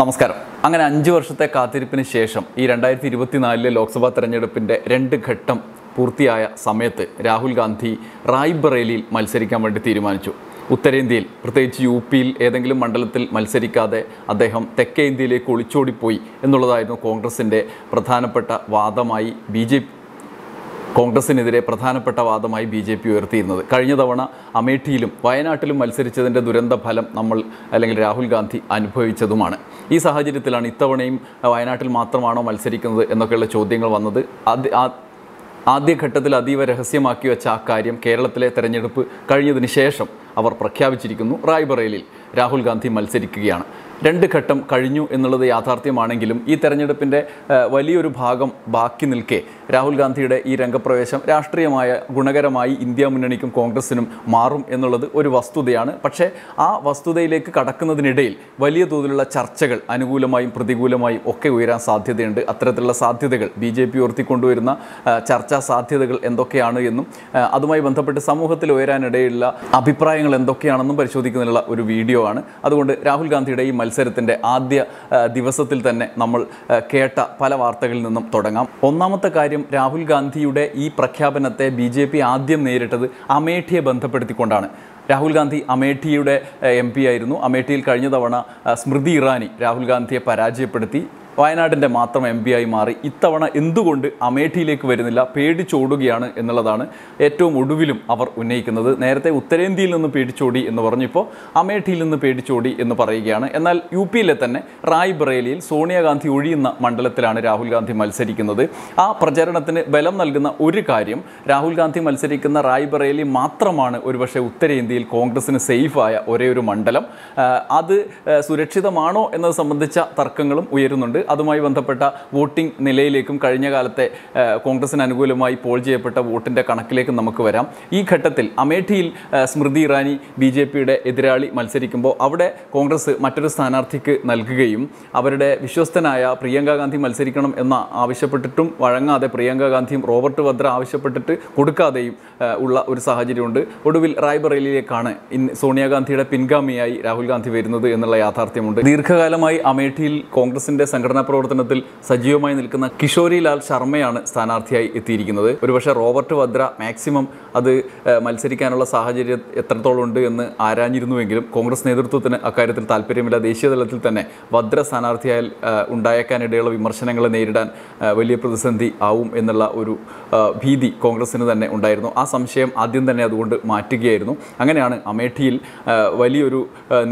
നമസ്കാരം. അങ്ങനെ 5 വർഷത്തെ കാത്തിരിപ്പിന് ശേഷം ഈ 2024 ലോക്സഭാ തെരഞ്ഞെടുപ്പിൻ്റെ 2 ഘട്ടം പൂർത്തിയായ സമയത്ത് രാഹുൽ ഗാന്ധി റായ്ബറേലിയിൽ മത്സരിക്കാൻ വേണ്ടി തീരുമാനിച്ചു. ഉത്തരേന്ത്യയിൽ, പ്രത്യേകിച്ച് യു-പിയിൽ ഏതെങ്കിലും മണ്ഡലത്തിൽ മത്സരിക്കാതെ അദ്ദേഹം തെക്കേ ഇന്ത്യയിലേക്ക് ഒളിച്ചോടിപ്പോയി എന്നുള്ളതായിരുന്നു കോൺഗ്രസിൻ്റെ പ്രധാനപ്പെട്ട വാദമായി കോൺഗ്രസിനെതിരെ പ്രധാനപ്പെട്ട വാദമായി BJP ഉയർത്തിയിരുന്നത്. കഴിഞ്ഞ തവണ അമേഠിയിലും വയനാട്ടിലും മത്സരിച്ചതിൻ്റെ ദുരന്ത ഫലം അല്ലെങ്കിൽ രാഹുൽ ഗാന്ധി അനുഭവിച്ചതുമാണ്. ഈ സാഹചര്യത്തിലാണ് ഇത്തവണയും വയനാട്ടിൽ മാത്രമാണോ മത്സരിക്കുന്നത് എന്നൊക്കെയുള്ള ചോദ്യങ്ങൾ വന്നത്. ആദ്യഘട്ടത്തിൽ അതീവ രഹസ്യമാക്കി വെച്ച ആ കാര്യം കേരളത്തിലെ തെരഞ്ഞെടുപ്പ് കഴിഞ്ഞതിന് ശേഷം അവർ പ്രഖ്യാപിച്ചിരിക്കുന്നു. റായ്ബറേലിയിൽ രാഹുൽ ഗാന്ധി മത്സരിക്കുകയാണ്. 2 ഘട്ടം കഴിഞ്ഞു എന്നുള്ളത് യാഥാർത്ഥ്യമാണെങ്കിലും ഈ തെരഞ്ഞെടുപ്പിൻ്റെ വലിയൊരു ഭാഗം ബാക്കി നിൽക്കെ രാഹുൽ ഗാന്ധിയുടെ ഈ രംഗപ്രവേശം രാഷ്ട്രീയമായ ഗുണകരമായി ഇന്ത്യ മുന്നണിക്കും കോൺഗ്രസിനും മാറും എന്നുള്ളത് ഒരു വസ്തുതയാണ്. പക്ഷേ ആ വസ്തുതയിലേക്ക് കടക്കുന്നതിനിടയിൽ വലിയ തോതിലുള്ള ചർച്ചകൾ അനുകൂലമായും പ്രതികൂലമായും ഒക്കെ ഉയരാൻ സാധ്യതയുണ്ട്. അത്തരത്തിലുള്ള സാധ്യതകൾ BJP ഉയർത്തിക്കൊണ്ടുവരുന്ന ചർച്ചാ സാധ്യതകൾ എന്തൊക്കെയാണ് എന്നും അതുമായി ബന്ധപ്പെട്ട് സമൂഹത്തിൽ ഉയരാനിടയിലുള്ള അഭിപ്രായങ്ങൾ എന്തൊക്കെയാണെന്നും പരിശോധിക്കുന്നതിനുള്ള ഒരു വീഡിയോ ആണ്. അതുകൊണ്ട് രാഹുൽ ഗാന്ധിയുടെ ഈ മത്സരത്തിൻ്റെ ആദ്യ ദിവസത്തിൽ തന്നെ നമ്മൾ കേട്ട പല വാർത്തകളിൽ നിന്നും തുടങ്ങാം. ഒന്നാമത്തെ കാര്യം, രാഹുൽ ഗാന്ധിയുടെ ഈ പ്രഖ്യാപനത്തെ BJP ആദ്യം നേരിട്ടത് അമേഠിയെ ബന്ധപ്പെടുത്തിക്കൊണ്ടാണ്. രാഹുൽ ഗാന്ധി അമേഠിയുടെ MP ആയിരുന്നു. അമേഠിയിൽ കഴിഞ്ഞ തവണ സ്മൃതി ഇറാനി രാഹുൽ ഗാന്ധിയെ പരാജയപ്പെടുത്തി വയനാടിൻ്റെ മാത്രം MP ആയി മാറി. ഇത്തവണ എന്തുകൊണ്ട് അമേഠിയിലേക്ക് വരുന്നില്ല, പേടിച്ചോടുകയാണ് എന്നുള്ളതാണ് ഏറ്റവും ഒടുവിലും അവർ ഉന്നയിക്കുന്നത്. നേരത്തെ ഉത്തരേന്ത്യയിൽ നിന്ന് പേടിച്ചോടി എന്ന് പറഞ്ഞപ്പോൾ അമേഠിയിൽ നിന്ന് പേടിച്ചോടി എന്ന് പറയുകയാണ്. എന്നാൽ UPയിലെ തന്നെ റായ്ബറേലിയിൽ സോണിയാഗാന്ധി ഒഴിയുന്ന മണ്ഡലത്തിലാണ് രാഹുൽ ഗാന്ധി മത്സരിക്കുന്നത്. ആ പ്രചരണത്തിന് ബലം നൽകുന്ന ഒരു കാര്യം, രാഹുൽ ഗാന്ധി മത്സരിക്കുന്ന റായ്ബറേലി മാത്രമാണ് ഒരുപക്ഷെ ഉത്തരേന്ത്യയിൽ കോൺഗ്രസിന് സേഫായ ഒരേ ഒരു മണ്ഡലം. അത് സുരക്ഷിതമാണോ എന്നത് സംബന്ധിച്ച തർക്കങ്ങളും ഉയരുന്നുണ്ട്. അതുമായി ബന്ധപ്പെട്ട വോട്ടിംഗ് നിലയിലേക്കും കഴിഞ്ഞ കാലത്തെ കോൺഗ്രസിന് അനുകൂലമായി പോൾ ചെയ്യപ്പെട്ട വോട്ടിൻ്റെ കണക്കിലേക്കും നമുക്ക് വരാം. ഈ ഘട്ടത്തിൽ അമേഠിയിൽ സ്മൃതി ഇറാനി BJPയുടെ എതിരാളി മത്സരിക്കുമ്പോൾ അവിടെ കോൺഗ്രസ് മറ്റൊരു സ്ഥാനാർത്ഥിക്ക് നൽകുകയും അവരുടെ വിശ്വസ്തനായ പ്രിയങ്ക ഗാന്ധി മത്സരിക്കണം എന്ന് ആവശ്യപ്പെട്ടിട്ടും വഴങ്ങാതെ പ്രിയങ്ക ഗാന്ധിയും റോബർട്ട് വദ്ര ആവശ്യപ്പെട്ടിട്ട് കൊടുക്കാതെയും ഉള്ള ഒരു സാഹചര്യമുണ്ട്. ഒടുവിൽ റായ്ബറേലിയിലേക്കാണ് സോണിയാഗാന്ധിയുടെ പിൻഗാമിയായി രാഹുൽ ഗാന്ധി വരുന്നത് എന്നുള്ള യാഥാർത്ഥ്യമുണ്ട്. ദീർഘകാലമായി അമേഠിയിൽ കോൺഗ്രസിൻ്റെ സംഘടനാ പ്രവർത്തനത്തിൽ സജീവമായി നിൽക്കുന്ന കിഷോരി ലാൽ ശർമ്മയാണ് സ്ഥാനാർത്ഥിയായി എത്തിയിരിക്കുന്നത്. ഒരുപക്ഷെ റോബർട്ട് വദ്ര മാക്സിമം അത് മത്സരിക്കാനുള്ള സാഹചര്യം എത്രത്തോളം ഉണ്ട് എന്ന് ആരാഞ്ഞിരുന്നുവെങ്കിലും കോൺഗ്രസ് നേതൃത്വത്തിന് അക്കാര്യത്തിൽ താല്പര്യമില്ല. ദേശീയ തലത്തിൽ തന്നെ വദ്ര സ്ഥാനാർത്ഥിയായാൽ ഉണ്ടായേക്കാനിടയുള്ള വിമർശനങ്ങളെ നേരിടാൻ വലിയ പ്രതിസന്ധി ആവും എന്നുള്ള ഒരു ഭീതി കോൺഗ്രസിന് തന്നെ ഉണ്ടായിരുന്നു. ആ സംശയം ആദ്യം തന്നെ അതുകൊണ്ട് മാറ്റുകയായിരുന്നു. അങ്ങനെയാണ് അമേഠിയിൽ വലിയൊരു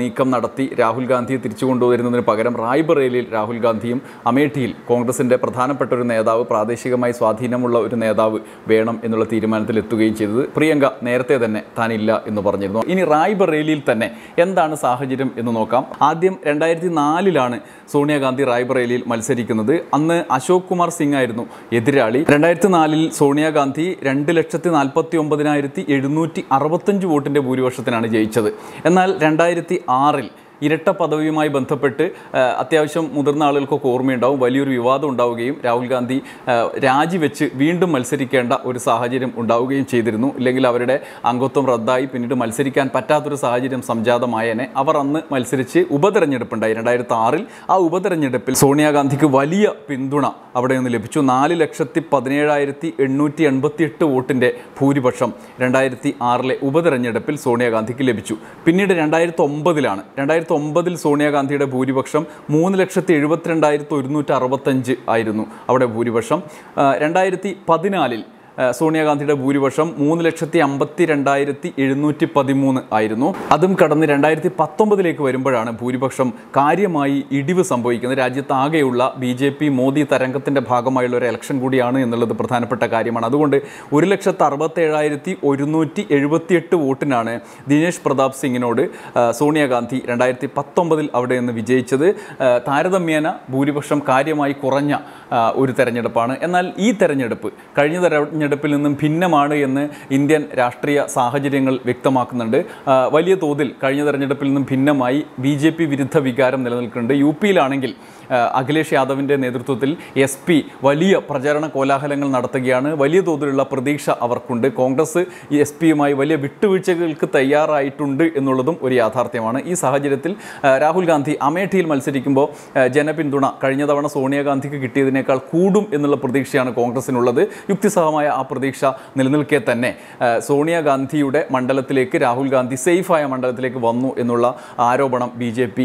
നീക്കം നടത്തി രാഹുൽ ഗാന്ധിയെ തിരിച്ചു കൊണ്ടുവരുന്നതിന് പകരം റായ്ബറേലിയിൽ രാഹുൽ ഗാന്ധിയും അമേഠിയിൽ കോൺഗ്രസിൻ്റെ പ്രധാനപ്പെട്ട ഒരു നേതാവ്, പ്രാദേശികമായി സ്വാധീനമുള്ള ഒരു നേതാവ് വേണം എന്നുള്ള തീരുമാനത്തിൽ എത്തുകയും ചെയ്തത്. പ്രിയങ്ക നേരത്തെ തന്നെ താനില്ല എന്ന് പറഞ്ഞിരുന്നു. ഇനി റായ്ബറേലിയിൽ തന്നെ എന്താണ് സാഹചര്യം എന്ന് നോക്കാം. ആദ്യം 2004 സോണിയാഗാന്ധി റായ്ബറേലിയിൽ മത്സരിക്കുന്നത്. അന്ന് അശോക് കുമാർ സിംഗ് ആയിരുന്നു എതിരാളി. 2004 സോണിയാഗാന്ധി 2,99,765 വോട്ടിൻ്റെ ഭൂരിപക്ഷത്തിനാണ് ജയിച്ചത്. എന്നാൽ 2006 ഇരട്ട പദവിയുമായി ബന്ധപ്പെട്ട് അത്യാവശ്യം മുതിർന്ന ആളുകൾക്കൊക്കെ ഓർമ്മയുണ്ടാവും, വലിയൊരു വിവാദം ഉണ്ടാവുകയും രാഹുൽ ഗാന്ധി രാജിവെച്ച് വീണ്ടും മത്സരിക്കേണ്ട ഒരു സാഹചര്യം ഉണ്ടാവുകയും ചെയ്തിരുന്നു. ഇല്ലെങ്കിൽ അവരുടെ അംഗത്വം റദ്ദായി പിന്നീട് മത്സരിക്കാൻ പറ്റാത്തൊരു സാഹചര്യം സംജാതമായേനെ. അവർ അന്ന് മത്സരിച്ച് ഉപതെരഞ്ഞെടുപ്പുണ്ടായി 2006. ആ ഉപതെരഞ്ഞെടുപ്പിൽ സോണിയാഗാന്ധിക്ക് വലിയ പിന്തുണ അവിടെ നിന്ന് ലഭിച്ചു. 4,17,888 വോട്ടിൻ്റെ ഭൂരിപക്ഷം 2006 ഉപതെരഞ്ഞെടുപ്പിൽ സോണിയാഗാന്ധിക്ക് ലഭിച്ചു. പിന്നീട് 2009 സോണിയാഗാന്ധിയുടെ ഭൂരിപക്ഷം 3,72,165 ആയിരുന്നു അവിടെ ഭൂരിപക്ഷം. 2014 സോണിയാഗാന്ധിയുടെ ഭൂരിപക്ഷം 3,52,713 ആയിരുന്നു. അതും കടന്ന് 2019 വരുമ്പോഴാണ് ഭൂരിപക്ഷം കാര്യമായി ഇടിവ് സംഭവിക്കുന്നത്. രാജ്യത്താകെയുള്ള BJP മോദി തരംഗത്തിൻ്റെ ഭാഗമായുള്ള ഒരു ഇലക്ഷൻ കൂടിയാണ് എന്നുള്ളത് പ്രധാനപ്പെട്ട കാര്യമാണ്. അതുകൊണ്ട് 1,67,178 വോട്ടിനാണ് ദിനേശ് പ്രതാപ് സിംഗിനോട് സോണിയാഗാന്ധി 2019 അവിടെ നിന്ന് വിജയിച്ചത്. താരതമ്യേന ഭൂരിപക്ഷം കാര്യമായി കുറഞ്ഞ ഒരു തെരഞ്ഞെടുപ്പാണ്. എന്നാൽ ഈ തെരഞ്ഞെടുപ്പ് കഴിഞ്ഞ തെരഞ്ഞെടുപ്പ് തെരഞ്ഞെടുപ്പിൽ നിന്നും ഭിന്നമാണ് എന്ന് ഇന്ത്യൻ രാഷ്ട്രീയ സാഹചര്യങ്ങൾ വ്യക്തമാക്കുന്നുണ്ട്. വലിയ തോതിൽ കഴിഞ്ഞ തെരഞ്ഞെടുപ്പിൽ നിന്നും ഭിന്നമായി BJP വിരുദ്ധ വികാരം നിലനിൽക്കുന്നുണ്ട്. UP-യിലാണെങ്കിൽ അഖിലേഷ് യാദവിൻ്റെ നേതൃത്വത്തിൽ SP വലിയ പ്രചാരണ കോലാഹലങ്ങൾ നടത്തുകയാണ്. വലിയ തോതിലുള്ള പ്രതീക്ഷ അവർക്കുണ്ട്. കോൺഗ്രസ് ഈ SP-യുമായി വലിയ വിട്ടുവീഴ്ചകൾക്ക് തയ്യാറായിട്ടുണ്ട് എന്നുള്ളതും ഒരു യാഥാർത്ഥ്യമാണ്. ഈ സാഹചര്യത്തിൽ രാഹുൽ ഗാന്ധി അമേഠിയിൽ മത്സരിക്കുമ്പോൾ ജനപിന്തുണ കഴിഞ്ഞ തവണ സോണിയാഗാന്ധിക്ക് കിട്ടിയതിനേക്കാൾ കൂടും എന്നുള്ള പ്രതീക്ഷയാണ് കോൺഗ്രസിനുള്ളത്. യുക്തിസഹമായ ആ പ്രതീക്ഷ നിലനിൽക്കെ തന്നെ സോണിയാഗാന്ധിയുടെ മണ്ഡലത്തിലേക്ക് രാഹുൽ ഗാന്ധി സേഫായ മണ്ഡലത്തിലേക്ക് വന്നു എന്നുള്ള ആരോപണം BJP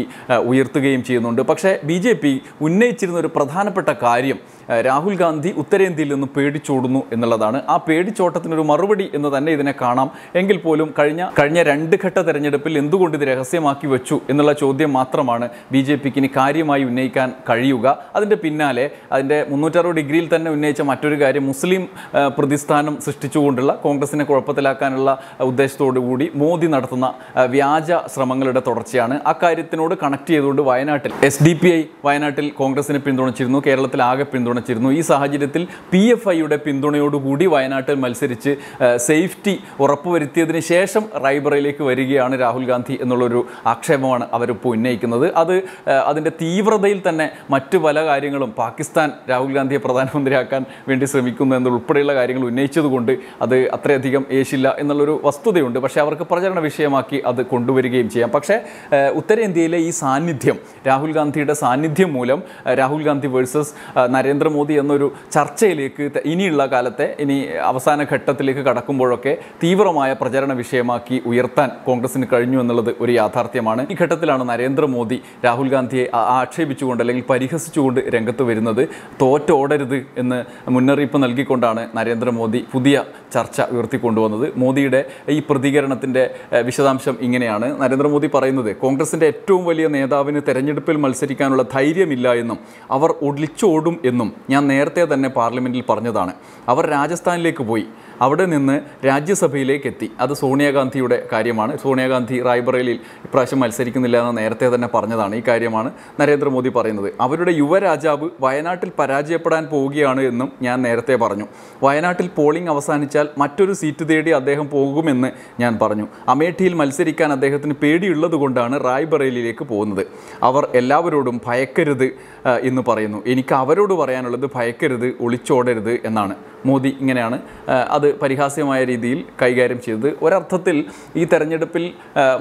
ഉയർത്തുകയും ചെയ്യുന്നുണ്ട്. പക്ഷേ BJP ഉന്നയിച്ചിരുന്ന ഒരു പ്രധാനപ്പെട്ട കാര്യം രാഹുൽ ഗാന്ധി ഉത്തരേന്ത്യയിൽ നിന്ന് പേടിച്ചോടുന്നു എന്നുള്ളതാണ്. ആ പേടിച്ചോട്ടത്തിനൊരു മറുപടി എന്ന് തന്നെ ഇതിനെ കാണാം. എങ്കിൽ പോലും കഴിഞ്ഞ 2 ഘട്ട തെരഞ്ഞെടുപ്പിൽ എന്തുകൊണ്ട് ഇത് രഹസ്യമാക്കി വെച്ചു എന്നുള്ള ചോദ്യം മാത്രമാണ് BJPക്ക് ഇനി കാര്യമായി ഉന്നയിക്കാൻ കഴിയുക. അതിൻ്റെ പിന്നാലെ അതിൻ്റെ 360 ഡിഗ്രിയിൽ തന്നെ ഉന്നയിച്ച മറ്റൊരു കാര്യം മുസ്ലിം പ്രതിസ്ഥാനം സൃഷ്ടിച്ചുകൊണ്ടുള്ള കോൺഗ്രസിനെ കുഴപ്പത്തിലാക്കാനുള്ള ഉദ്ദേശത്തോടു കൂടി മോദി നടത്തുന്ന വ്യാജ ശ്രമങ്ങളുടെ തുടർച്ചയാണ്. അക്കാര്യത്തിനോട് കണക്ട് ചെയ്തുകൊണ്ട് വയനാട്ടിൽ SDPI വയനാട്ടിൽ കോൺഗ്രസിനെ പിന്തുണച്ചിരുന്നു, കേരളത്തിൽ ആകെ പിന്തുണച്ചിരുന്നു. ഈ സാഹചര്യത്തിൽ PFIയുടെ പിന്തുണയോടുകൂടി വയനാട്ടിൽ മത്സരിച്ച് സേഫ്റ്റി ഉറപ്പുവരുത്തിയതിന് ശേഷം റായ്ബറയിലേക്ക് വരികയാണ് രാഹുൽ ഗാന്ധി എന്നുള്ളൊരു ആക്ഷേപമാണ് അവരിപ്പോൾ ഉന്നയിക്കുന്നത്. അതിൻ്റെ തീവ്രതയിൽ തന്നെ മറ്റു പല കാര്യങ്ങളും പാകിസ്ഥാൻ രാഹുൽ ഗാന്ധിയെ പ്രധാനമന്ത്രിയാക്കാൻ വേണ്ടി ശ്രമിക്കുന്നു എന്നുൾപ്പെടെയുള്ള കാര്യങ്ങൾ ഉന്നയിച്ചതുകൊണ്ട് അത് അത്രയധികം ഏശില്ല എന്നുള്ളൊരു വസ്തുതയുണ്ട്. പക്ഷേ അവർക്ക് പ്രചരണ വിഷയമാക്കി അത് കൊണ്ടുവരികയും ചെയ്യാം. പക്ഷേ ഉത്തരേന്ത്യയിലെ ഈ സാന്നിധ്യം, രാഹുൽ ഗാന്ധിയുടെ സാന്നിധ്യം മൂലം രാഹുൽ ഗാന്ധി വേഴ്സസ് നരേന്ദ്രമോദി എന്നൊരു ചർച്ചയിലേക്ക് ഇനിയുള്ള കാലത്തെ അവസാന ഘട്ടത്തിലേക്ക് കടക്കുമ്പോഴൊക്കെ തീവ്രമായ പ്രചരണ വിഷയമാക്കി ഉയർത്താൻ കോൺഗ്രസിന് കഴിഞ്ഞു എന്നുള്ളത് ഒരു യാഥാർത്ഥ്യമാണ്. ഈ ഘട്ടത്തിലാണ് നരേന്ദ്രമോദി രാഹുൽ ഗാന്ധിയെ ആക്ഷേപിച്ചുകൊണ്ട് അല്ലെങ്കിൽ പരിഹസിച്ചുകൊണ്ട് രംഗത്ത് വരുന്നത്. തോറ്റോടരുത് എന്ന് മുന്നറിയിപ്പ് നൽകിക്കൊണ്ടാണ് നരേന്ദ്രമോദി പുതിയ ചർച്ച ഉയർത്തിക്കൊണ്ടുവന്നത്. മോദിയുടെ ഈ പ്രതികരണത്തിൻ്റെ വിശദാംശം ഇങ്ങനെയാണ്. നരേന്ദ്രമോദി പറയുന്നത്, കോൺഗ്രസിൻ്റെ ഏറ്റവും വലിയ നേതാവിന് തെരഞ്ഞെടുപ്പിൽ മത്സരിക്കാനുള്ള ധൈര്യമില്ല എന്നും അവർ ഒളിച്ചോടും എന്നും ഞാൻ നേരത്തെ തന്നെ പാർലമെൻറ്റിൽ പറഞ്ഞതാണ്. അവർ രാജസ്ഥാനിലേക്ക് പോയി, അവിടെ നിന്ന് രാജ്യസഭയിലേക്ക് എത്തി. അത് സോണിയാഗാന്ധിയുടെ കാര്യമാണ്. സോണിയാഗാന്ധി റായ്ബറേലിയിൽ ഇപ്രാവശ്യം മത്സരിക്കുന്നില്ല എന്ന് നേരത്തെ തന്നെ പറഞ്ഞതാണ്. ഈ കാര്യമാണ് നരേന്ദ്രമോദി പറയുന്നത്. അവരുടെ യുവരാജാവ് വയനാട്ടിൽ പരാജയപ്പെടാൻ പോവുകയാണ് എന്നും ഞാൻ നേരത്തെ പറഞ്ഞു. വയനാട്ടിൽ പോളിംഗ് അവസാനിച്ചാൽ മറ്റൊരു സീറ്റ് തേടി അദ്ദേഹം പോകുമെന്ന് ഞാൻ പറഞ്ഞു. അമേഠിയിൽ മത്സരിക്കാൻ അദ്ദേഹത്തിന് പേടിയുള്ളത് കൊണ്ടാണ് റായ്ബറേലിയിലേക്ക് പോകുന്നത്. അവർ എല്ലാവരോടും ഭയക്കരുത് എന്ന് പറയുന്നു. എനിക്ക് അവരോട് പറയാനുള്ളത് ഭയക്കരുത്, ഒളിച്ചോടരുത് എന്നാണ്. മോദി ഇങ്ങനെയാണ് അത് പരിഹാസ്യമായ രീതിയിൽ കൈകാര്യം ചെയ്തത്. ഒരർത്ഥത്തിൽ ഈ തെരഞ്ഞെടുപ്പിൽ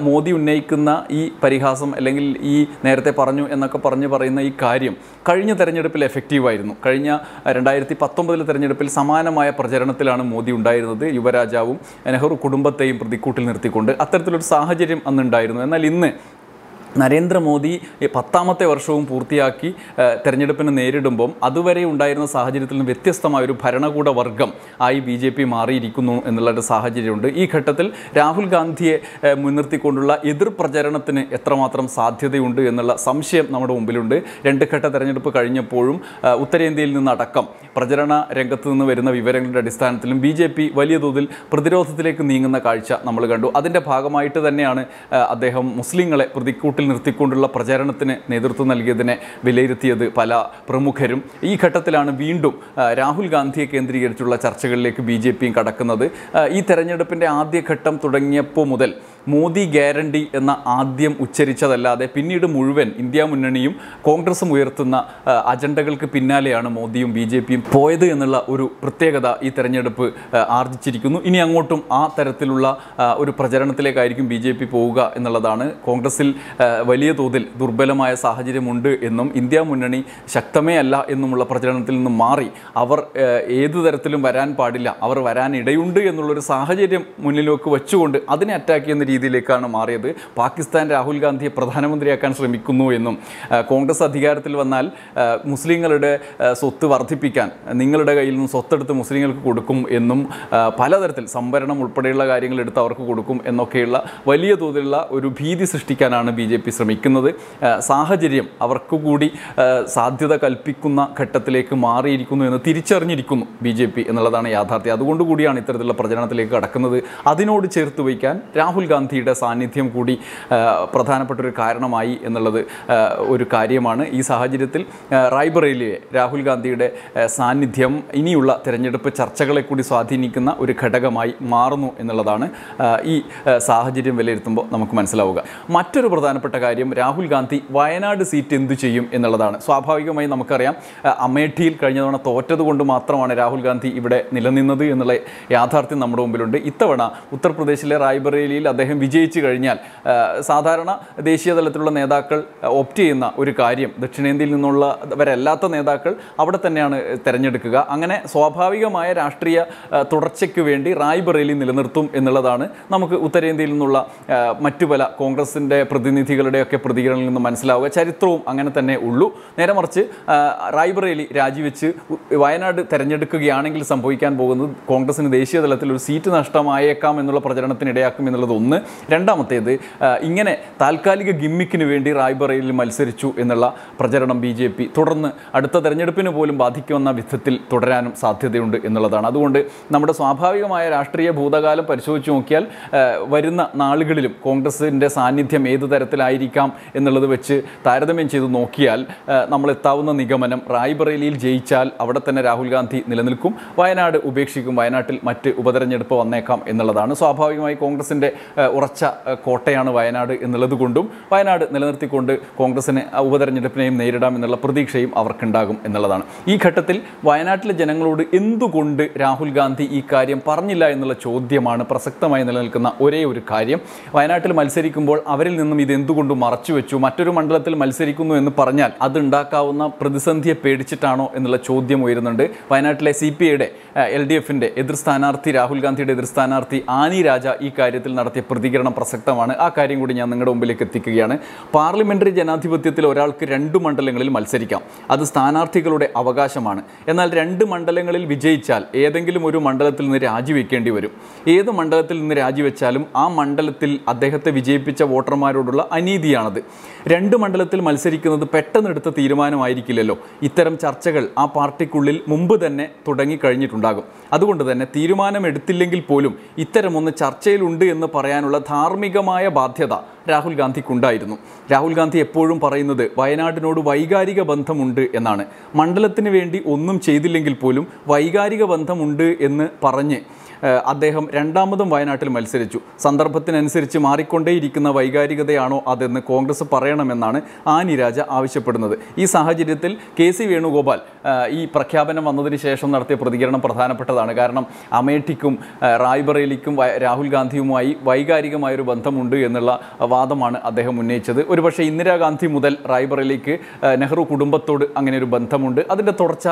മോദി ഉന്നയിക്കുന്ന ഈ പരിഹാസം അല്ലെങ്കിൽ ഈ നേരത്തെ പറഞ്ഞു എന്നൊക്കെ പറയുന്ന ഈ കാര്യം കഴിഞ്ഞ തെരഞ്ഞെടുപ്പിൽ എഫക്റ്റീവായിരുന്നു. കഴിഞ്ഞ 2019 തെരഞ്ഞെടുപ്പിൽ സമാനമായ പ്രചരണത്തിലാണ് മോദി ഉണ്ടായിരുന്നത്. യുവരാജാവും നെഹ്റു കുടുംബത്തെയും പ്രതിക്കൂട്ടിൽ നിർത്തിക്കൊണ്ട് അത്തരത്തിലൊരു സാഹചര്യം അന്നുണ്ടായിരുന്നു. എന്നാൽ ഇന്ന് നരേന്ദ്രമോദി 10ാമത്തെ വർഷവും പൂർത്തിയാക്കി തെരഞ്ഞെടുപ്പിനെ നേരിടുമ്പോൾ അതുവരെ ഉണ്ടായിരുന്ന സാഹചര്യത്തിൽ നിന്ന് വ്യത്യസ്തമായൊരു ഭരണകൂട വർഗം ആയി BJP മാറിയിരിക്കുന്നു എന്നുള്ളൊരു സാഹചര്യമുണ്ട്. ഈ ഘട്ടത്തിൽ രാഹുൽ ഗാന്ധിയെ മുൻനിർത്തിക്കൊണ്ടുള്ള എതിർ പ്രചരണത്തിന് എത്രമാത്രം സാധ്യതയുണ്ട് എന്നുള്ള സംശയം നമ്മുടെ മുമ്പിലുണ്ട്. 2 ഘട്ട തെരഞ്ഞെടുപ്പ് കഴിഞ്ഞപ്പോഴും ഉത്തരേന്ത്യയിൽ നിന്നടക്കം പ്രചരണ രംഗത്ത് നിന്ന് വരുന്ന വിവരങ്ങളുടെ അടിസ്ഥാനത്തിലും BJP വലിയ തോതിൽ പ്രതിരോധത്തിലേക്ക് നീങ്ങുന്ന കാഴ്ച നമ്മൾ കണ്ടു. അതിൻ്റെ ഭാഗമായിട്ട് തന്നെയാണ് അദ്ദേഹം മുസ്ലിങ്ങളെ പ്രതിക്കൂട്ടിൽ നിർത്തിക്കൊണ്ടുള്ള പ്രചാരണത്തിന് നേതൃത്വം നൽകിയതിനെ വിലയിരുത്തിയത് പല പ്രമുഖരും. ഈ ഘട്ടത്തിലാണ് വീണ്ടും രാഹുൽ ഗാന്ധിയെ കേന്ദ്രീകരിച്ചുള്ള ചർച്ചകളിലേക്ക് BJPയും കടക്കുന്നത്. ഈ തെരഞ്ഞെടുപ്പിൻ്റെ ആദ്യഘട്ടം തുടങ്ങിയപ്പോൾ മുതൽ മോദി ഗ്യാരണ്ടി എന്ന ആദ്യം ഉച്ചരിച്ചതല്ലാതെ പിന്നീട് മുഴുവൻ ഇന്ത്യ മുന്നണിയും കോൺഗ്രസും ഉയർത്തുന്ന അജണ്ടകൾക്ക് പിന്നാലെയാണ് മോദിയും BJPയും പോയത് എന്നുള്ള ഒരു പ്രത്യേകത ഈ തെരഞ്ഞെടുപ്പ് ആർജിച്ചിരിക്കുന്നു. ഇനി അങ്ങോട്ടും ആ തരത്തിലുള്ള ഒരു പ്രചരണത്തിലേക്കായിരിക്കും BJP പോവുക എന്നുള്ളതാണ്. കോൺഗ്രസിൽ വലിയ തോതിൽ ദുർബലമായ സാഹചര്യമുണ്ട് എന്നും ഇന്ത്യ മുന്നണി ശക്തമേ അല്ല എന്നുമുള്ള പ്രചരണത്തിൽ നിന്നും മാറി അവർ ഏതു തരത്തിലും വരാൻ പാടില്ല, അവർ വരാനിടയുണ്ട് എന്നുള്ളൊരു സാഹചര്യം മുന്നിലേക്ക് വെച്ചുകൊണ്ട് അതിനെ അറ്റാക്ക് ചെയ്യുന്ന രീതിയിലേക്കാണ് മാറിയത്. പാകിസ്ഥാൻ രാഹുൽ ഗാന്ധിയെ പ്രധാനമന്ത്രിയാക്കാൻ ശ്രമിക്കുന്നു എന്നും കോൺഗ്രസ് അധികാരത്തിൽ വന്നാൽ മുസ്ലിങ്ങളുടെ സ്വത്ത് വർദ്ധിപ്പിക്കാൻ നിങ്ങളുടെ കയ്യിൽ നിന്ന് സ്വത്തെടുത്ത് മുസ്ലിങ്ങൾക്ക് കൊടുക്കും എന്നും പലതരത്തിൽ സംവരണം ഉൾപ്പെടെയുള്ള കാര്യങ്ങൾ എടുത്ത് അവർക്ക് കൊടുക്കും എന്നൊക്കെയുള്ള വലിയ തോതിലുള്ള ഒരു ഭീതി സൃഷ്ടിക്കാനാണ് BJP ശ്രമിക്കുന്നത്. സാഹചര്യം അവർക്ക് കൂടി സാധ്യത കൽപ്പിക്കുന്ന ഘട്ടത്തിലേക്ക് മാറിയിരിക്കുന്നു എന്ന് തിരിച്ചറിഞ്ഞിരിക്കുന്നു BJP എന്നുള്ളതാണ് യാഥാർത്ഥ്യം. അതുകൊണ്ടുകൂടിയാണ് ഇത്തരത്തിലുള്ള പ്രചരണത്തിലേക്ക് കടക്കുന്നത്. അതിനോട് ചേർത്ത് വയ്ക്കാൻ രാഹുൽ ഗാന്ധി ഗാന്ധിയുടെ സാന്നിധ്യം കൂടി പ്രധാനപ്പെട്ടൊരു കാരണമായി എന്നുള്ളത് ഒരു കാര്യമാണ്. ഈ സാഹചര്യത്തിൽ റായ്ബറേലിയിലെ രാഹുൽ ഗാന്ധിയുടെ സാന്നിധ്യം ഇനിയുള്ള തെരഞ്ഞെടുപ്പ് ചർച്ചകളെ കൂടി സ്വാധീനിക്കുന്ന ഒരു ഘടകമായി മാറുന്നു എന്നുള്ളതാണ് ഈ സാഹചര്യം വിലയിരുത്തുമ്പോൾ നമുക്ക് മനസ്സിലാവുക. മറ്റൊരു പ്രധാനപ്പെട്ട കാര്യം, രാഹുൽ ഗാന്ധി വയനാട് സീറ്റ് എന്തു ചെയ്യും എന്നുള്ളതാണ്. സ്വാഭാവികമായി നമുക്കറിയാം, അമേഠിയിൽ കഴിഞ്ഞ തവണ തോറ്റതുകൊണ്ട് മാത്രമാണ് രാഹുൽ ഗാന്ധി ഇവിടെ നിലനിന്നത് എന്നുള്ള യാഥാർത്ഥ്യം നമ്മുടെ മുമ്പിലുണ്ട്. ഇത്തവണ ഉത്തർപ്രദേശിലെ റായ്ബറേലിയിൽ അദ്ദേഹം വിജയിച്ചു കഴിഞ്ഞാൽ സാധാരണ ദേശീയ തലത്തിലുള്ള നേതാക്കൾ ഓപ്റ്റ് ചെയ്യുന്ന ഒരു കാര്യം, ദക്ഷിണേന്ത്യയിൽ നിന്നുള്ളവരല്ലാത്ത നേതാക്കൾ അവിടെ തന്നെയാണ് തിരഞ്ഞെടുക്കുക. അങ്ങനെ സ്വാഭാവികമായ രാഷ്ട്രീയ തുടർച്ചയ്ക്ക് വേണ്ടി റായ്ബറേലി നിലനിർത്തും എന്നുള്ളതാണ് നമുക്ക് ഉത്തരേന്ത്യയിൽ നിന്നുള്ള മറ്റു പല കോൺഗ്രസിൻ്റെ പ്രതിനിധികളുടെയൊക്കെ പ്രതികരണങ്ങളിൽ നിന്ന് മനസ്സിലാവുക. ചരിത്രവും അങ്ങനെ തന്നെ ഉള്ളൂ. നേരെ മറിച്ച് റായ്ബറേലി രാജിവെച്ച് വയനാട് തിരഞ്ഞെടുക്കുകയാണെങ്കിൽ സംഭവിക്കാൻ പോകുന്നത് കോൺഗ്രസിന് ദേശീയ തലത്തിൽ ഒരു സീറ്റ് നഷ്ടമായേക്കാം എന്നുള്ള പ്രചരണത്തിനിടയാക്കും എന്നുള്ളത് ഒന്ന്. രണ്ടാമത്തേത്, ഇങ്ങനെ താൽക്കാലിക ഗിമ്മിക്കിന് വേണ്ടി റായ്ബറേലിയിൽ മത്സരിച്ചു എന്നുള്ള പ്രചരണം BJP തുടർന്ന് അടുത്ത തെരഞ്ഞെടുപ്പിന് പോലും ബാധിക്കുമെന്ന വിധത്തിൽ തുടരാനും സാധ്യതയുണ്ട് എന്നുള്ളതാണ്. അതുകൊണ്ട് നമ്മുടെ സ്വാഭാവികമായ രാഷ്ട്രീയ ഭൂതകാലം പരിശോധിച്ച് നോക്കിയാൽ വരുന്ന നാളുകളിലും കോൺഗ്രസിൻ്റെ സാന്നിധ്യം ഏത് തരത്തിലായിരിക്കാം എന്നുള്ളത് വെച്ച് താരതമ്യം ചെയ്ത് നോക്കിയാൽ നമ്മളെത്താവുന്ന നിഗമനം, റായ്ബറേലിയിൽ ജയിച്ചാൽ അവിടെ തന്നെ രാഹുൽ ഗാന്ധി നിലനിൽക്കും, വയനാട് ഉപേക്ഷിക്കും, വയനാട്ടിൽ മറ്റ് ഉപതെരഞ്ഞെടുപ്പ് വന്നേക്കാം എന്നുള്ളതാണ്. സ്വാഭാവികമായി കോൺഗ്രസിൻ്റെ ഉറച്ച കോട്ടയാണ് വയനാട് എന്നുള്ളത് കൊണ്ടും വയനാട് നിലനിർത്തിക്കൊണ്ട് കോൺഗ്രസിന് ഉപതെരഞ്ഞെടുപ്പിനെയും നേരിടാം എന്നുള്ള പ്രതീക്ഷയും അവർക്കുണ്ടാകും എന്നുള്ളതാണ്. ഈ ഘട്ടത്തിൽ വയനാട്ടിലെ ജനങ്ങളോട് എന്തുകൊണ്ട് രാഹുൽ ഗാന്ധി ഈ കാര്യം പറഞ്ഞില്ല എന്നുള്ള ചോദ്യമാണ് പ്രസക്തമായി നിലനിൽക്കുന്ന ഒരേ ഒരു കാര്യം. വയനാട്ടിൽ മത്സരിക്കുമ്പോൾ അവരിൽ നിന്നും ഇത് എന്തുകൊണ്ട് മറച്ചുവെച്ചു, മറ്റൊരു മണ്ഡലത്തിൽ മത്സരിക്കുന്നു എന്ന് പറഞ്ഞാൽ അതുണ്ടാക്കാവുന്ന പ്രതിസന്ധിയെ പേടിച്ചിട്ടാണോ എന്നുള്ള ചോദ്യം ഉയരുന്നുണ്ട്. വയനാട്ടിലെ CPIയുടെ LDFിൻ്റെ എതിർ സ്ഥാനാർത്ഥി, രാഹുൽ ഗാന്ധിയുടെ എതിർ സ്ഥാനാർത്ഥി ആനി രാജ ഈ കാര്യത്തിൽ നടത്തിയ പ്രതികരണം പ്രസക്തമാണ്. ആ കാര്യം കൂടി ഞാൻ നിങ്ങളുടെ മുമ്പിലേക്ക് എത്തിക്കുകയാണ്. പാർലമെന്ററി ജനാധിപത്യത്തിൽ ഒരാൾക്ക് 2 മണ്ഡലങ്ങളിൽ മത്സരിക്കാം, അത് സ്ഥാനാർത്ഥികളുടെ അവകാശമാണ്. എന്നാൽ 2 മണ്ഡലങ്ങളിൽ വിജയിച്ചാൽ ഏതെങ്കിലും ഒരു മണ്ഡലത്തിൽ നിന്ന് രാജിവെക്കേണ്ടി വരും. ഏത് മണ്ഡലത്തിൽ നിന്ന് രാജിവെച്ചാലും ആ മണ്ഡലത്തിൽ അദ്ദേഹത്തെ വിജയിപ്പിച്ച വോട്ടർമാരോടുള്ള അനീതിയാണത്. 2 മണ്ഡലത്തിൽ മത്സരിക്കുന്നത് പെട്ടെന്നെടുത്ത തീരുമാനമായിരിക്കില്ലല്ലോ. ഇത്തരം ചർച്ചകൾ ആ പാർട്ടിക്കുള്ളിൽ മുമ്പ് തന്നെ തുടങ്ങിക്കഴിഞ്ഞിട്ടുണ്ടാകും. അതുകൊണ്ട് തന്നെ തീരുമാനമെടുത്തില്ലെങ്കിൽ പോലും ഇത്തരമൊന്ന് ചർച്ചയിലുണ്ട് എന്ന് പറയാനുള്ള ധാർമ്മികമായ ബാധ്യത രാഹുൽ ഗാന്ധിക്കുണ്ടായിരുന്നു. രാഹുൽ ഗാന്ധി എപ്പോഴും പറയുന്നത് വയനാടിനോട് വൈകാരിക ബന്ധമുണ്ട് എന്നാണ്. മണ്ഡലത്തിന് വേണ്ടി ഒന്നും ചെയ്തില്ലെങ്കിൽ പോലും വൈകാരിക ബന്ധമുണ്ട് എന്ന് പറഞ്ഞ് അദ്ദേഹം രണ്ടാമതും വയനാട്ടിൽ മത്സരിച്ചു. സന്ദർഭത്തിനനുസരിച്ച് മാറിക്കൊണ്ടേയിരിക്കുന്ന വൈകാരികതയാണോ അതെന്ന് കോൺഗ്രസ് പറയണമെന്നാണ് ആനി രാജ ആവശ്യപ്പെടുന്നത്. ഈ സാഹചര്യത്തിൽ KC വേണുഗോപാൽ ഈ പ്രഖ്യാപനം വന്നതിന് ശേഷം നടത്തിയ പ്രതികരണം പ്രധാനപ്പെട്ടതാണ്. കാരണം അമേഠിക്കും റായ്ബറേലിക്കും രാഹുൽ ഗാന്ധിയുമായി വൈകാരികമായൊരു ബന്ധമുണ്ട് എന്നുള്ള വാദമാണ് അദ്ദേഹം ഉന്നയിച്ചത്. ഒരുപക്ഷെ ഇന്ദിരാഗാന്ധി മുതൽ റായ്ബറേലിക്ക് നെഹ്റു കുടുംബത്തോട് അങ്ങനെ ഒരു ബന്ധമുണ്ട്. അതിൻ്റെ തുടർച്ച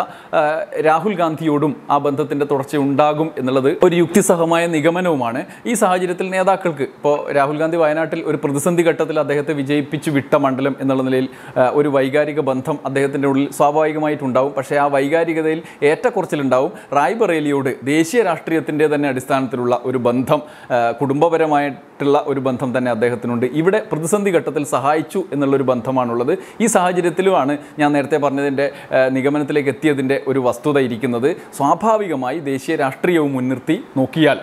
രാഹുൽ ഗാന്ധിയോടും ആ ബന്ധത്തിൻ്റെ തുടർച്ച ഉണ്ടാകും എന്നുള്ളത് ഒരു യുക്തിസഹമായ നിഗമനവുമാണ്. ഈ സാഹചര്യത്തിൽ നേതാക്കൾക്ക് ഇപ്പോൾ രാഹുൽ ഗാന്ധി വയനാട്ടിൽ ഒരു പ്രതിസന്ധി ഘട്ടത്തിൽ അദ്ദേഹത്തെ വിജയിപ്പിച്ചു വിട്ട മണ്ഡലം എന്നുള്ള നിലയിൽ ഒരു വൈകാരിക ബന്ധം അദ്ദേഹത്തിൻ്റെ ഉള്ളിൽ സ്വാഭാവികമായിട്ടുണ്ടാവും. പക്ഷേ ആ വൈകാരികതയിൽ ഏറ്റക്കുറച്ചിലുണ്ടാവും. റായ്ബറേലിയോട് ദേശീയ രാഷ്ട്രീയത്തിൻ്റെ തന്നെ അടിസ്ഥാനത്തിലുള്ള ഒരു ബന്ധം, കുടുംബപരമായിട്ടുള്ള ഒരു ബന്ധം തന്നെ അദ്ദേഹത്തിനുണ്ട്. ഇവിടെ പ്രതിസന്ധി ഘട്ടത്തിൽ സഹായിച്ചു എന്നുള്ളൊരു ബന്ധമാണുള്ളത്. ഈ സാഹചര്യത്തിലുമാണ് ഞാൻ നേരത്തെ പറഞ്ഞതിൻ്റെ നിഗമനത്തിലേക്ക് എത്തിയതിൻ്റെ ഒരു വസ്തുത ഇരിക്കുന്നത്. സ്വാഭാവികമായി ദേശീയ രാഷ്ട്രീയവും മുൻനിർത്തി നോക്കിയാൽ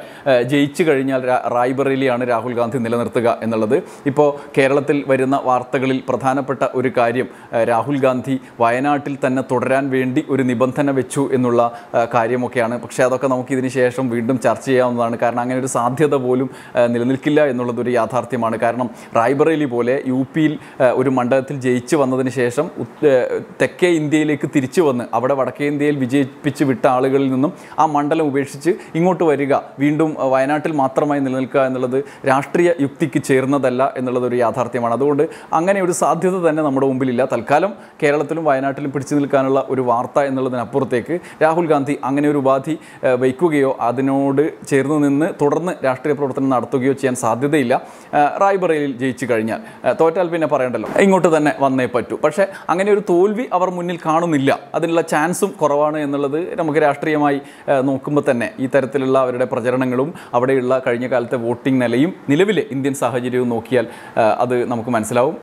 ജയിച്ചു കഴിഞ്ഞാൽ റായ്ബറേലിയാണ് രാഹുൽ ഗാന്ധി നിലനിർത്തുക എന്നുള്ളത്. ഇപ്പോൾ കേരളത്തിൽ വരുന്ന വാർത്തകളിൽ പ്രധാനപ്പെട്ട ഒരു കാര്യം രാഹുൽ ഗാന്ധി വയനാട്ടിൽ തന്നെ തുടരാൻ വേണ്ടി ഒരു നിബന്ധന വെച്ചു എന്നുള്ള കാര്യമൊക്കെയാണ്. പക്ഷേ അതൊക്കെ നമുക്കിതിന് ശേഷം വീണ്ടും ചർച്ച ചെയ്യാവുന്നതാണ്. കാരണം അങ്ങനെ ഒരു സാധ്യത പോലും നിലനിൽക്കില്ല എന്നുള്ളതൊരു യാഥാർത്ഥ്യമാണ്. കാരണം റായ്ബറേലി പോലെ UPയിൽ ഒരു മണ്ഡലത്തിൽ ജയിച്ചു വന്നതിന് ശേഷം തെക്കേ ഇന്ത്യയിലേക്ക് തിരിച്ചു വന്ന് അവിടെ വടക്കേ ഇന്ത്യയിൽ വിജയിപ്പിച്ച് വിട്ട ആളുകളിൽ നിന്നും ആ മണ്ഡലം ഉപേക്ഷിച്ച് ഇങ്ങോട്ട് വരിക, വീണ്ടും വയനാട്ടിൽ മാത്രമായി നിലനിൽക്കുക എന്നുള്ളത് രാഷ്ട്രീയ യുക്തിക്ക് ചേർന്നതല്ല എന്നുള്ളതൊരു യാഥാർത്ഥ്യമാണ്. അതുകൊണ്ട് അങ്ങനെ ഒരു സാധ്യത തന്നെ നമ്മുടെ മുമ്പിലില്ല. തൽക്കാലം കേരളത്തിലും വയനാട്ടിലും പിടിച്ചു നിൽക്കാനുള്ള ഒരു വാർത്ത എന്നുള്ളതിനപ്പുറത്തേക്ക് രാഹുൽ ഗാന്ധി അങ്ങനെ ഒരു ഉപാധി വയ്ക്കുകയോ അതിനോട് ചേർന്ന് നിന്ന് തുടർന്ന് രാഷ്ട്രീയ പ്രവർത്തനം നടത്തുകയോ ചെയ്യാൻ സാധ്യതയില്ല. റായ്ബറേലിയിൽ ജയിച്ചു കഴിഞ്ഞാൽ, തോറ്റാൽ പിന്നെ പറയണ്ടല്ലോ, ഇങ്ങോട്ട് തന്നെ വന്നേ പറ്റൂ. പക്ഷേ അങ്ങനെ ഒരു തോൽവി അവർ മുന്നിൽ കാണുന്നില്ല. അതിനുള്ള ചാൻസും കുറവാണ് എന്നുള്ളത് നമുക്ക് രാഷ്ട്രീയമായി നോക്കുമ്പോൾ തന്നെ ഈ തരത്തിലുള്ള അവരുടെ പ്രചരണങ്ങളും അവിടെയുള്ള കഴിഞ്ഞ കാലത്തെ വോട്ടിംഗ് നിലയും നിലവിലെ ഇന്ത്യൻ സാഹചര്യവും നോക്കിയാൽ അത് നമുക്ക് മനസ്സിലാവും.